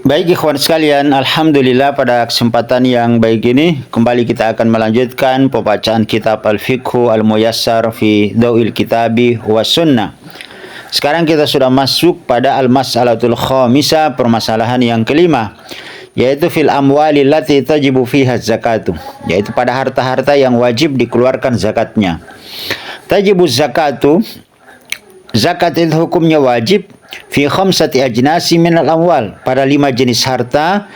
Baik ikhwan sekalian, alhamdulillah pada kesempatan yang baik ini kembali kita akan melanjutkan pembacaan kitab Al-Fiqhu Al-Muyassar fi Dawil Kitabi wa Sunnah. Sekarang kita sudah masuk pada Al-Mas'alatul Khamisah, permasalahan yang kelima, yaitu fil amwali lati tajibu fiha zakatu, yaitu pada harta-harta yang wajib dikeluarkan zakatnya. Tajibu zakatu, zakat itu hukumnya wajib fi khamsati ajnasi minal amwal, pada 5 jenis harta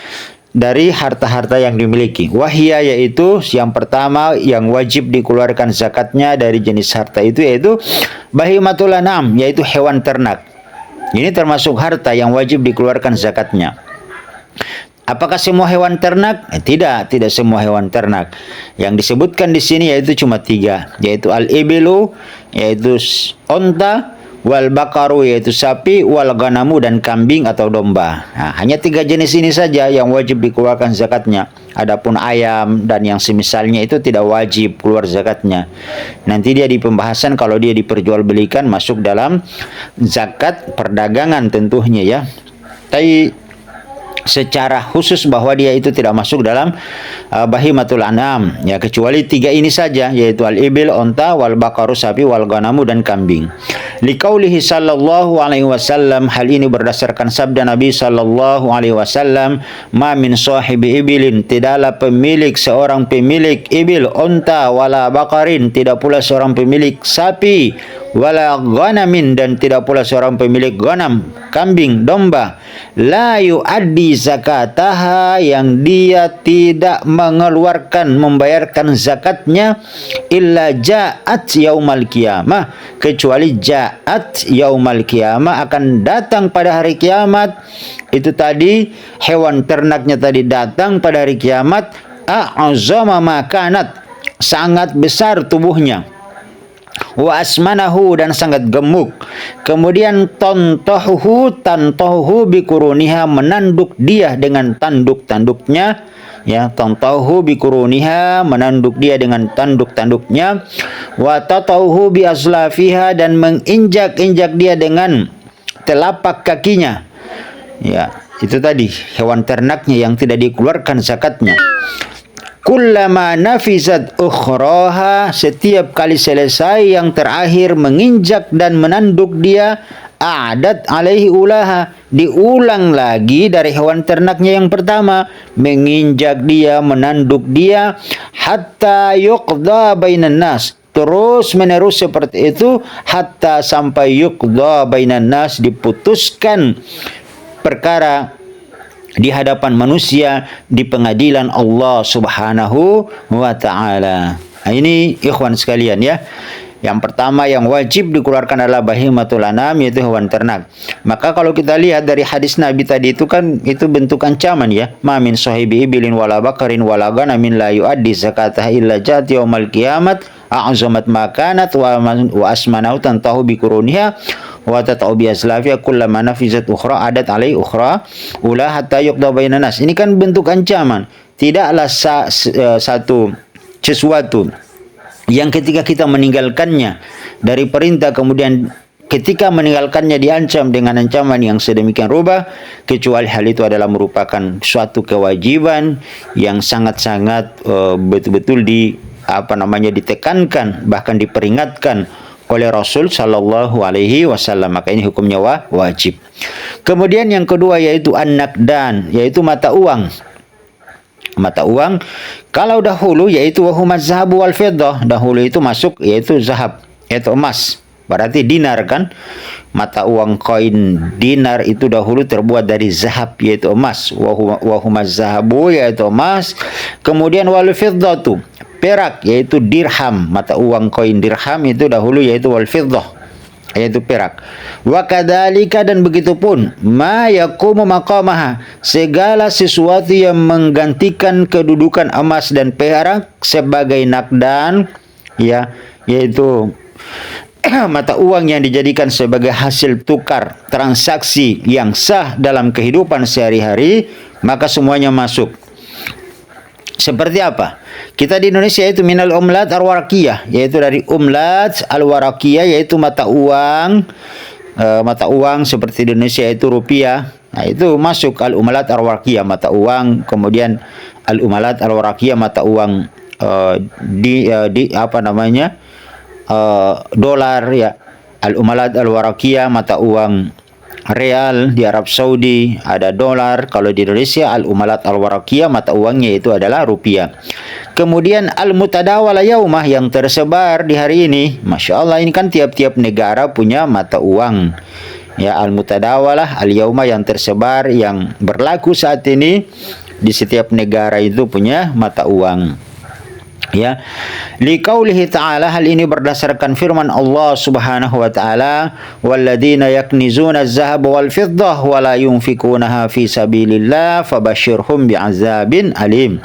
dari harta-harta yang dimiliki. Wahia, yaitu yang pertama yang wajib dikeluarkan zakatnya dari jenis harta itu yaitu bahimatul an'am, yaitu hewan ternak. Ini termasuk harta yang wajib dikeluarkan zakatnya. Apakah semua hewan ternak? Tidak semua hewan ternak. Yang disebutkan di sini yaitu cuma 3, yaitu al-ibilu, yaitu onta, wal bakaru, yaitu sapi, wal ganamu, dan kambing atau domba. Nah, hanya 3 jenis ini saja yang wajib dikeluarkan zakatnya. Adapun ayam dan yang semisalnya itu tidak wajib keluar zakatnya. Nanti dia di pembahasan kalau dia diperjualbelikan masuk dalam zakat perdagangan tentunya ya. Tapi secara khusus bahwa dia itu tidak masuk dalam bahimatul an'am ya, kecuali 3 ini saja, yaitu al-ibil, onta, wal bakaru, sapi, wal ganamu, dan kambing. Liqaulihi sallallahu alaihi wasallam, hal ini berdasarkan sabda Nabi sallallahu alaihi wasallam, ma min sahibi ibilin, tidaklah pemilik seorang pemilik ibil, onta, wala bakarin, tidak pula seorang pemilik sapi, wala ghanamin, dan tidak pula seorang pemilik ghanam, kambing, domba, la yuaddi zakataha, yang dia tidak mengeluarkan, membayarkan zakatnya, illa ja'at yaumal qiyamah, kecuali ja'at yaumal qiyamah, akan datang pada hari kiamat. Itu tadi hewan ternaknya tadi datang pada hari kiamat, a'zama makanat, sangat besar tubuhnya, wa asmanahu, dan sangat gemuk. Kemudian tantahu bikuruniha, menanduk dia dengan tanduk-tanduknya ya, tantahu bikuruniha, menanduk dia dengan tanduk-tanduknya, wa tatauhu bi aslafiha, dan menginjak-injak dia dengan telapak kakinya ya. Itu tadi hewan ternaknya yang tidak dikeluarkan zakatnya. Kullama nafizat ukhraha, setiap kali selesai yang terakhir menginjak dan menanduk dia, adat alaihi ulaha, diulang lagi dari hewan ternaknya yang pertama, menginjak dia, menanduk dia, hatta yuqda bainan nas, terus menerus seperti itu, hatta sampai yuqda bainan nas, diputuskan perkara di hadapan manusia di pengadilan Allah Subhanahu wa taala. Nah, ini ikhwan sekalian ya. Yang pertama yang wajib dikeluarkan adalah bahimatul anam, yaitu hewan ternak. Maka kalau kita lihat dari hadis Nabi tadi itu kan itu bentuk ancaman ya. Ma min sahibi ibilin wala bakarin wala ganamin la yuaddi zakatah illa jat yaumal qiyamat a'zamat makanat wa asmanahu tantahu bikuruniha wa tata'u bi aslafiya kullama nafizat ukhra adat alai ukhra ula hatta yuqda bainan nas. Ini kan bentuk ancaman. Tidaklah satu sesuatu yang ketika kita meninggalkannya dari perintah, kemudian ketika meninggalkannya diancam dengan ancaman yang sedemikian rupa, kecuali hal itu adalah merupakan suatu kewajiban yang sangat-sangat betul-betul ditekankan, bahkan diperingatkan oleh Rasul sallallahu alaihi wasallam. Maka ini hukumnya wajib. Kemudian yang kedua yaitu an-naqdan, yaitu mata uang. Mata uang kalau dahulu yaitu wahumaz zahabu wal fiddah, dahulu itu masuk yaitu zahab, yaitu emas, berarti dinar kan. Mata uang koin dinar itu dahulu terbuat dari zahab, yaitu emas, wahumaz zahabu, yaitu emas. Kemudian wal fiddatu, perak, yaitu dirham. Mata uang koin dirham itu dahulu yaitu wal fiddah, yaitu perak. Wa kadzalika, dan begitupun ma yaqumu maqamaha, segala sesuatu yang menggantikan kedudukan emas dan perak sebagai nakdan ya, yaitu mata uang yang dijadikan sebagai hasil tukar transaksi yang sah dalam kehidupan sehari-hari, maka semuanya masuk. Seperti apa? Kita di Indonesia itu minal umlat al-warakiyah, yaitu dari umlat al-warakiyah, yaitu mata uang seperti di Indonesia itu rupiah, Nah, itu masuk al-umalat al-warqiyah, mata uang, kemudian al-umalat al-warqiyah, mata uang di apa namanya? Dolar ya. Al-umalat al-warqiyah, mata uang real di Arab Saudi, ada dolar. Kalau di Indonesia al-umalat al-warqiyah, mata uangnya itu adalah rupiah. Kemudian al-mutadawala yaumah, yang tersebar di hari ini. Masya Allah, ini kan tiap-tiap negara punya mata uang. Ya, al-mutadawalah al-yauma, yang tersebar, yang berlaku saat ini di setiap negara itu punya mata uang. Ya, liqaulihi ta'ala, hal ini berdasarkan firman Allah Subhanahu wa ta'ala, walladzina yaknizuna az-zahaba wal fiddah wa la yunfikunaha fi sabilillah fabashshirhum bi'azabin alim.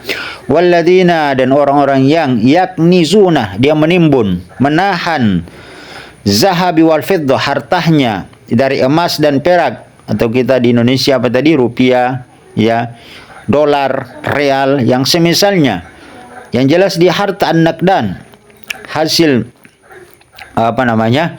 Walladzina, dan orang-orang yang yaknizuna, dia menimbun, menahan, zahabi wal fiddah, hartanya dari emas dan perak, atau kita di Indonesia apa tadi, rupiah ya, dolar, real, yang semisalnya. Yang jelas dia harta an-naqdan, hasil apa namanya,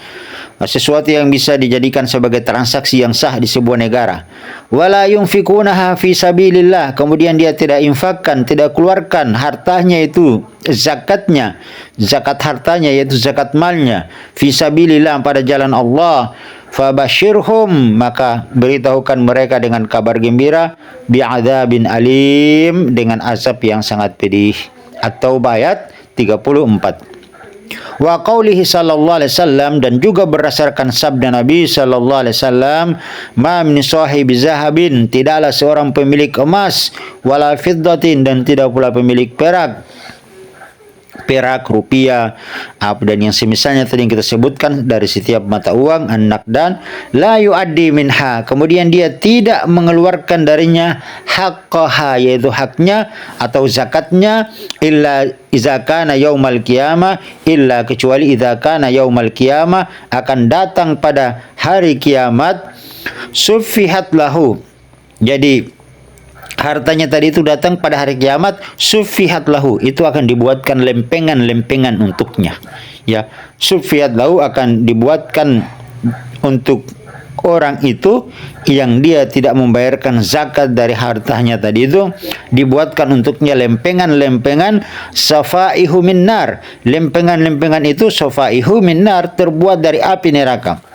sesuatu yang bisa dijadikan sebagai transaksi yang sah di sebuah negara. Wala yunfikunaha fi sabilillah, kemudian dia tidak infakkan, tidak keluarkan hartanya itu, zakatnya, zakat hartanya yaitu zakat malnya, fi sabilillah, pada jalan Allah. Fabashirhum, maka beritahukan mereka dengan kabar gembira, bi'adzabin alim, dengan azab yang sangat pedih. At-Taubah ayat 34. Wa qaulihi sallallahu alaihi wasallam, dan juga berdasarkan sabda Nabi sallallahu alaihi wasallam, ma min sahibi zahabin, tidaklah seorang pemilik emas, wala fiddatin, dan tidak pula pemilik perak, rupiah, dan yang semisalnya tadi yang kita sebutkan dari setiap mata uang an-naqdan, la yuaddi minha, kemudian dia tidak mengeluarkan darinya haqqaha, yaitu haknya atau zakatnya, illa idza kana yaumal qiyamah, illa kecuali idza kana yaumal qiyamah, akan datang pada hari kiamat, suffihat lahu, jadi hartanya tadi itu datang pada hari kiamat, suffihat lahu, itu akan dibuatkan lempengan-lempengan untuknya. Ya, suffihat lahu, akan dibuatkan untuk orang itu yang dia tidak membayarkan zakat dari hartanya tadi itu, dibuatkan untuknya lempengan-lempengan, safaihu min nar. Lempengan-lempengan itu safaihu min nar, terbuat dari api neraka.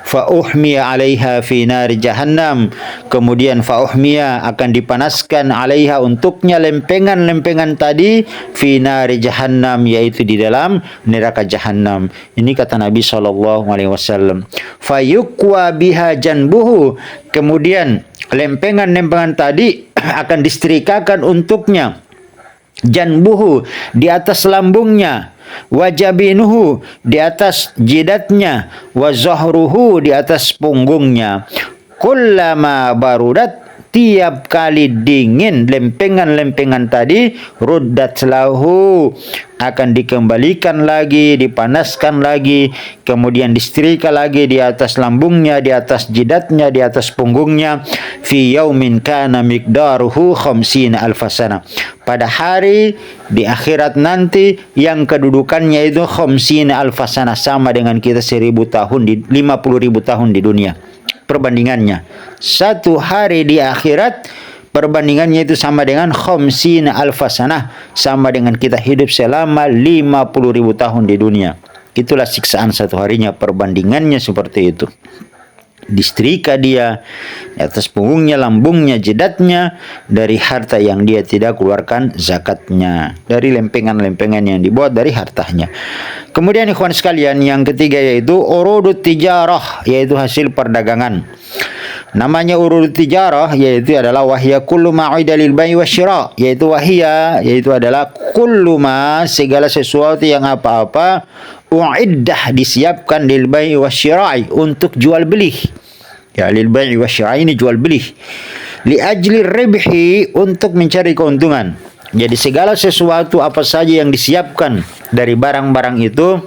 Fa'uhmiya 'alaiha fi nari jahannam, kemudian fa'uhmiya, akan dipanaskan 'alaiha, untuknya lempengan-lempengan tadi, fi nari jahannam, yaitu di dalam neraka jahannam. Ini kata Nabi sallallahu alaihi wasallam. Fayuqwa biha janbuhu, kemudian lempengan-lempengan tadi akan disetrikakan untuknya, janbuhu, di atas lambungnya, wajabinuhu, di atas jidatnya, wa zahruhu, di atas punggungnya. Kullama barudat, tiap kali dingin lempengan-lempengan tadi, ruddat lahu, akan dikembalikan lagi, dipanaskan lagi, kemudian disetrika lagi di atas lambungnya, di atas jidatnya, di atas punggungnya, fi yaumin kana miqdaruhu khamsina alfasana, pada hari di akhirat nanti yang kedudukannya itu khamsina alfasana, sama dengan kita 1000 tahun, di 50.000 tahun di dunia. Perbandingannya, satu hari di akhirat, perbandingannya itu sama dengan khamsina alfasanah, sama dengan kita hidup selama 50.000 tahun di dunia. Itulah siksaan satu harinya, perbandingannya seperti itu. Disetrika dia di atas punggungnya, lambungnya, jidatnya, dari harta yang dia tidak keluarkan zakatnya, dari lempengan-lempengan yang dibuat dari hartanya. Kemudian ikhwan sekalian, yang ketiga yaitu urudut tijarah, yaitu hasil perdagangan. Namanya urudut tijarah, yaitu adalah wahya kullu ma'ida lil bai' wasyira, yaitu wahya, yaitu adalah kullu ma, segala sesuatu yang apa-apa, uiddah, disiapkan, lil bai' wasyira'i, untuk jual beli. Ya, lil bai' wasyira'i ini jual beli. Li ajli ribhi, untuk mencari keuntungan. Jadi segala sesuatu apa saja yang disiapkan dari barang-barang itu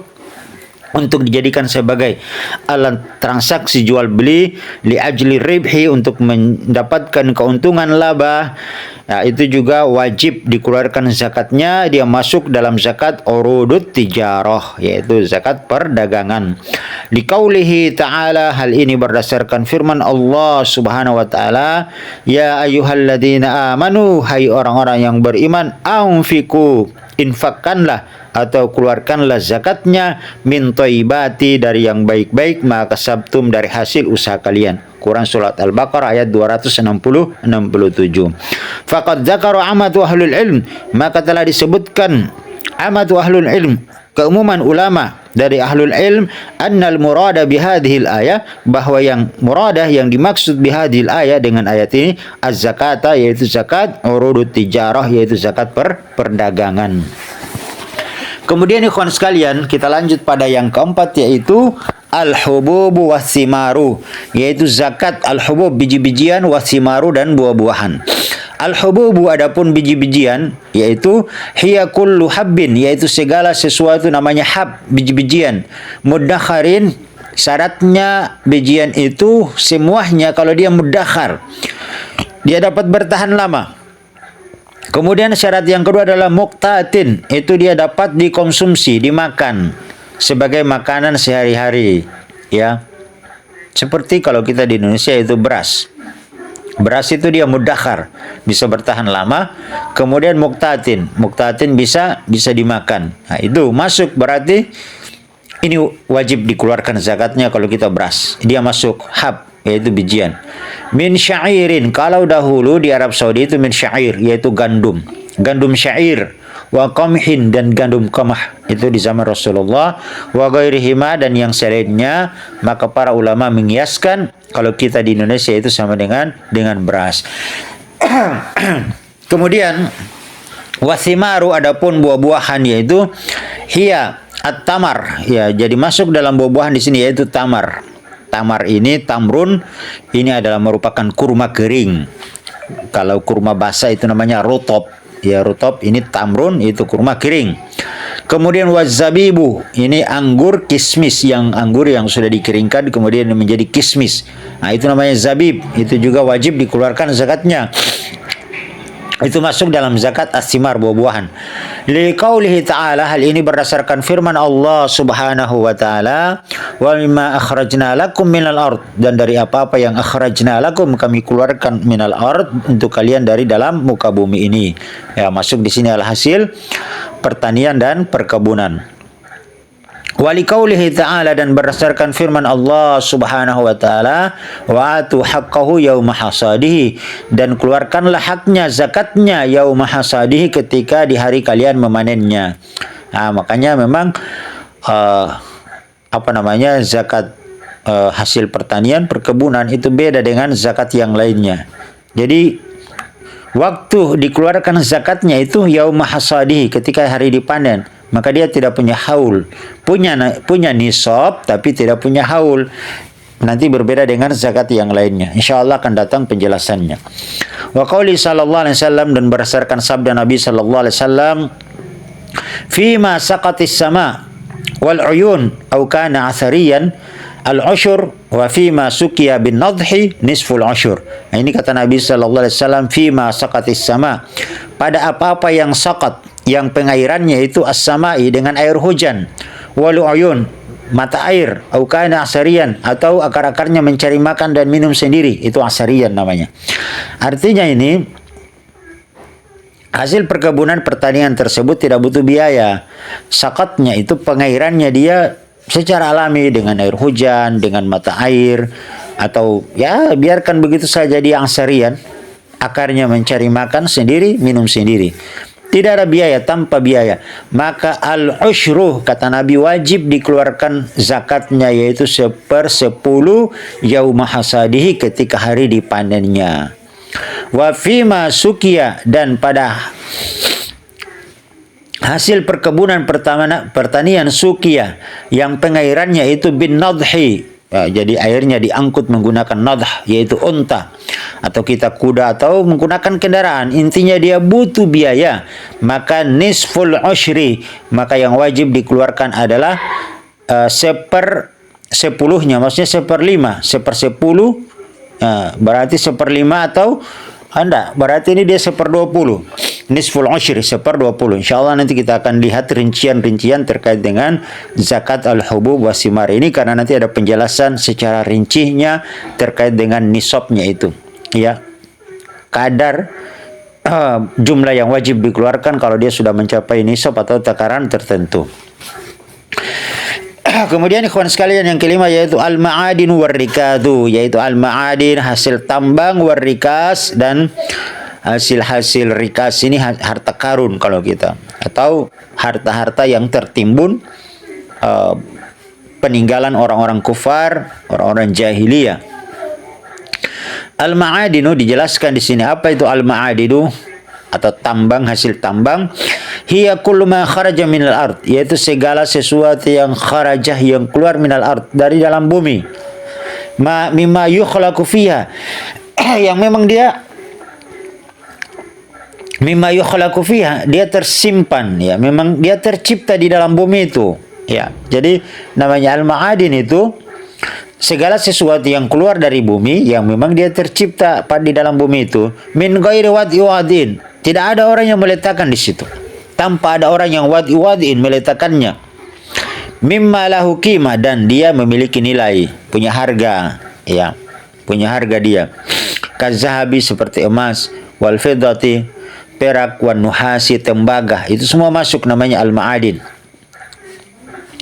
untuk dijadikan sebagai alat transaksi jual beli li ajli ribhi, untuk mendapatkan keuntungan laba, ya, itu juga wajib dikeluarkan zakatnya. Dia masuk dalam zakat urudut tijarah, yaitu zakat perdagangan. Liqaulihi ta'ala, hal ini berdasarkan firman Allah Subhanahu wa taala, ya ayyuhalladzina amanu, hai orang-orang yang beriman, anfiqu, infakkanlah atau keluarkanlah zakatnya, min thayyibati, dari yang baik-baik, maka sabtum, dari hasil usaha kalian. Quran surat Al-Baqarah ayat 267. Faqad dzakara amatu ahlul ilm, maka telah disebutkan amatu ahlul ilm, keumuman ulama dari ahlul ilm, annal murada bihadhil ayah, bahwa yang muradah, yang dimaksud bihadhil ayah dengan ayat ini, az-zakata, yaitu zakat urudut tijarah, yaitu zakat perdagangan. Kemudian ikhwan sekalian, kita lanjut pada yang keempat, yaitu al-hububu wasimaru, yaitu zakat al-hubub, biji-bijian, wasimaru, dan buah-buahan. Al-hububu, adapun biji-bijian, yaitu hiya kullu habbin, yaitu segala sesuatu namanya hab, biji-bijian. Muddakharin, syaratnya bijian itu semuanya kalau dia muddakhar, dia dapat bertahan lama. Kemudian syarat yang kedua adalah muqtatin, itu dia dapat dikonsumsi, dimakan sebagai makanan sehari-hari, ya. Seperti kalau kita di Indonesia itu beras. Beras itu dia mudakhar, bisa bertahan lama. Kemudian muqtatin bisa dimakan. Nah, itu masuk, berarti ini wajib dikeluarkan zakatnya kalau kita beras. Dia masuk hab, yaitu bijian. Min syairin, kalau dahulu di Arab Saudi itu min syair, yaitu gandum syair, wa qamhin, dan gandum qamah, itu di zaman Rasulullah, wa ghairihima, dan yang selainnya. Maka para ulama mengiaskan kalau kita di Indonesia itu sama dengan beras. Kemudian wasimaru, adapun buah-buahan, yaitu hiya at-tamar, ya, jadi masuk dalam buah-buahan di sini yaitu tamar. Tamar ini, tamrun, ini adalah merupakan kurma kering. Kalau kurma basah itu namanya rutop. Ya, rutop, ini tamrun, itu kurma kering. Kemudian wazabibu, ini anggur kismis, yang anggur yang sudah dikeringkan kemudian menjadi kismis. Nah, itu namanya zabib. Itu juga wajib dikeluarkan zakatnya. Itu masuk dalam zakat as-simar, buah-buahan. Liqaulihi ta'ala, hal ini berdasarkan firman Allah Subhanahu wa ta'ala, wa mimma akhrajna lakum minal ard, dan dari apa-apa yang akhrajna lakum, kami keluarkan, minal ard, untuk kalian dari dalam muka bumi ini. Ya, masuk di sini alhasil pertanian dan perkebunan. Waliqaulihi ta'ala, dan berdasarkan firman Allah Subhanahu wa ta'ala, wa atu haqqahu yauma hasadihi, dan keluarkanlah haknya, zakatnya, yauma hasadihi, ketika di hari kalian memanennya. Nah, makanya memang zakat hasil pertanian, perkebunan itu beda dengan zakat yang lainnya. Jadi waktu dikeluarkan zakatnya itu yauma hasadihi, ketika hari dipanen. Maka dia tidak punya haul, punya nisab tapi tidak punya haul. Nanti berbeda dengan zakat yang lainnya. Insyaallah akan datang penjelasannya. Wa qauli sallallahu alaihi wasallam, dan berdasarkan sabda Nabi sallallahu alaihi wasallam, fima saqatis sama wal uyun au kana athariyan al-ushur, wa fima sukiya bin nadhi nisful ushur. Nah, ini kata Nabi sallallahu alaihi wasallam, fima saqatis sama, pada apa-apa yang saqat, yang pengairannya itu as-samai, dengan air hujan, wal uyun, mata air, au kana asarian, atau akar-akarnya mencari makan dan minum sendiri, itu asarian namanya. Artinya ini hasil perkebunan pertanian tersebut tidak butuh biaya. Sakatnya itu pengairannya dia secara alami dengan air hujan, dengan mata air, atau ya biarkan begitu saja dia asarian, akarnya mencari makan sendiri, minum sendiri. Tidak ada biaya, tanpa biaya. Maka al-ushruh, kata Nabi, wajib dikeluarkan zakatnya, yaitu 1/10 yauma hasadihi, ketika hari dipanennya. Wa fima sukiya, dan pada hasil perkebunan pertanian sukiya, yang pengairannya itu bin nadhi, ya, jadi airnya diangkut menggunakan nadh, yaitu unta atau kita kuda, atau menggunakan kendaraan. Intinya dia butuh biaya. Maka nisful ushri, maka yang wajib dikeluarkan adalah seper 10-nya, maksudnya 1/5, 1/10, berarti 1/5 atau enggak, berarti ini dia 1/20. Nisful ushri 1/20. Insyaallah nanti kita akan lihat rincian-rincian terkait dengan zakat al-hubub wasimar ini, karena nanti ada penjelasan secara rincinya terkait dengan nisabnya itu, ya. Kadar jumlah yang wajib dikeluarkan kalau dia sudah mencapai nisab atau takaran tertentu. Kemudian ikhwan sekalian yang kelima yaitu al-ma'adin warrikadu, yaitu al-ma'adin hasil tambang, warrikas dan hasil-hasil rikas ini harta karun kalau kita, atau harta-harta yang tertimbun peninggalan orang-orang kufar, orang-orang jahiliyah. Al-ma'adinu dijelaskan di sini, apa itu al-ma'adinu atau tambang, hasil tambang. Hiya kullu ma kharaja minal ard, yaitu segala sesuatu yang kharajah, yang keluar minal ard, dari dalam bumi. Mimma yukhlaqu fiha, yang memang dia mimma yukhlaqu fiha, dia tersimpan, ya, memang dia tercipta di dalam bumi itu, ya. Jadi namanya al-ma'adin itu segala sesuatu yang keluar dari bumi yang memang dia tercipta di dalam bumi itu, min ghairi wad'in, tidak ada orang yang meletakkan di situ, tanpa ada orang yang wad'in meletakkannya. Mimma lahu qimah, dan dia memiliki nilai, punya harga, ya, punya harga dia. Kazahabi, seperti emas, wal fiddati, perak, wan nuhasi, tembaga, itu semua masuk namanya al-ma'adin.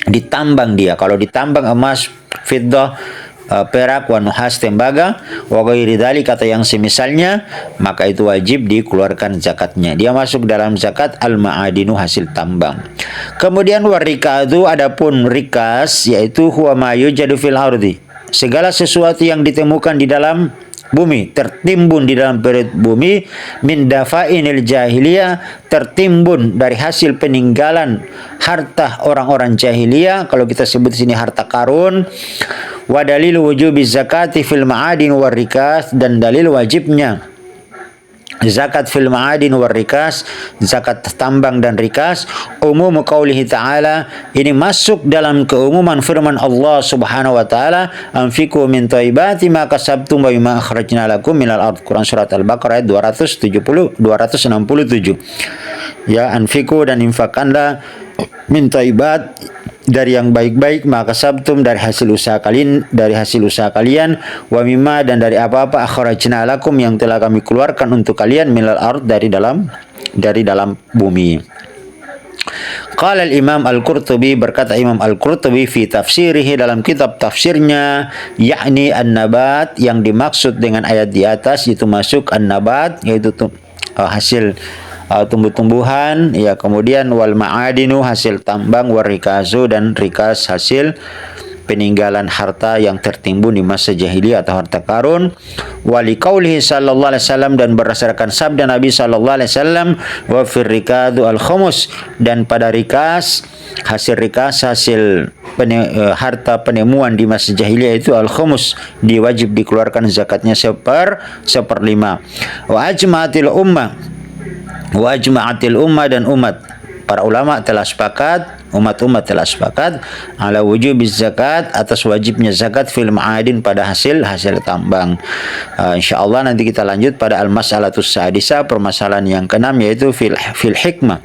Ditambang dia, kalau ditambang emas, fiddah, perak, wa nuhas, tembaga, wa ghairi dzalik, kata yang semisalnya, maka itu wajib dikeluarkan zakatnya. Dia masuk dalam zakat al-ma'adinu, hasil tambang. Kemudian warikadu, adapun rikas, yaitu huwa ma yujadu fil ardi, segala sesuatu yang ditemukan di dalam bumi, tertimbun di dalam perut bumi, min dafainil jahiliyah, tertimbun dari hasil peninggalan harta orang-orang jahiliyah, kalau kita sebut di sini harta karun. Wa dalil wujubi zakati fil ma'adin warrikas, dan dalil wajibnya zakat fil ma'adin warrikas, zakat tambang dan rikas, umum qaulihi ta'ala, ini masuk dalam keumuman firman Allah Subhanahu wa taala, anfiqu min thayyibati ma kasabtum wa mimma akhrajna lakum minal ard. Quran surat Al-Baqarah ayat 267. Ya, anfiqu, dan infakkanlah, min thayyibat, dari yang baik-baik, maka sabtum, dari hasil usaha kalian, wa mimma, dan dari apa-apa, akhrajna lakum, yang telah kami keluarkan untuk kalian, minal ard, dari dalam bumi. Qala al-Imam Al-Qurtubi, berkata Imam Al-Qurtubi fi tafsirihi, dalam kitab tafsirnya, yakni an-nabat, yang dimaksud dengan ayat di atas itu masuk an-nabat, yaitu hasil tumbuh-tumbuhan, ya. Kemudian wal ma'adinu, hasil tambang, warrikazu, dan rikas, hasil peninggalan harta yang tertimbun di masa jahiliyah atau harta karun. Wali qaulihi sallallahu alaihi wasallam, dan berdasarkan sabda Nabi sallallahu alaihi wasallam, wa fir rikadu al khumus, dan pada rikas, hasil rikas, hasil harta penemuan di masa jahiliyah itu al khumus, diwajib dikeluarkan zakatnya 1/5. Wa ajma'atil ummah, dan umat, para ulama telah sepakat, umat telah sepakat ala wujubiz zakat, atas wajibnya zakat fil ma'adin, pada hasil tambang. Insyaallah nanti kita lanjut pada al-mas'alatus sadisah, permasalahan yang keenam, yaitu fil hikmah.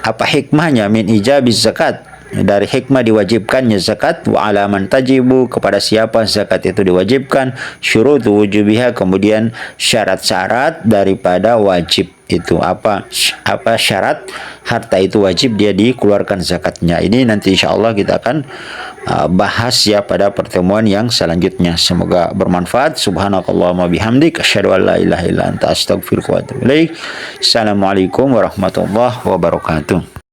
Apa hikmahnya min ijabiz zakat, dari hikmah diwajibkannya zakat, wa alaman tajibu, kepada siapa zakat itu diwajibkan, syurutu wujubiha, kemudian syarat-syarat daripada wajib itu, apa syarat harta itu wajib dia dikeluarkan zakatnya. Ini nanti insyaallah kita akan bahas, ya, pada pertemuan yang selanjutnya. Semoga bermanfaat. Subhanakallahumma bihamdik, asyhadu an la ilaha illa anta, astaghfiruka wa atubu ilaik. Assalamualaikum warahmatullahi wabarakatuh.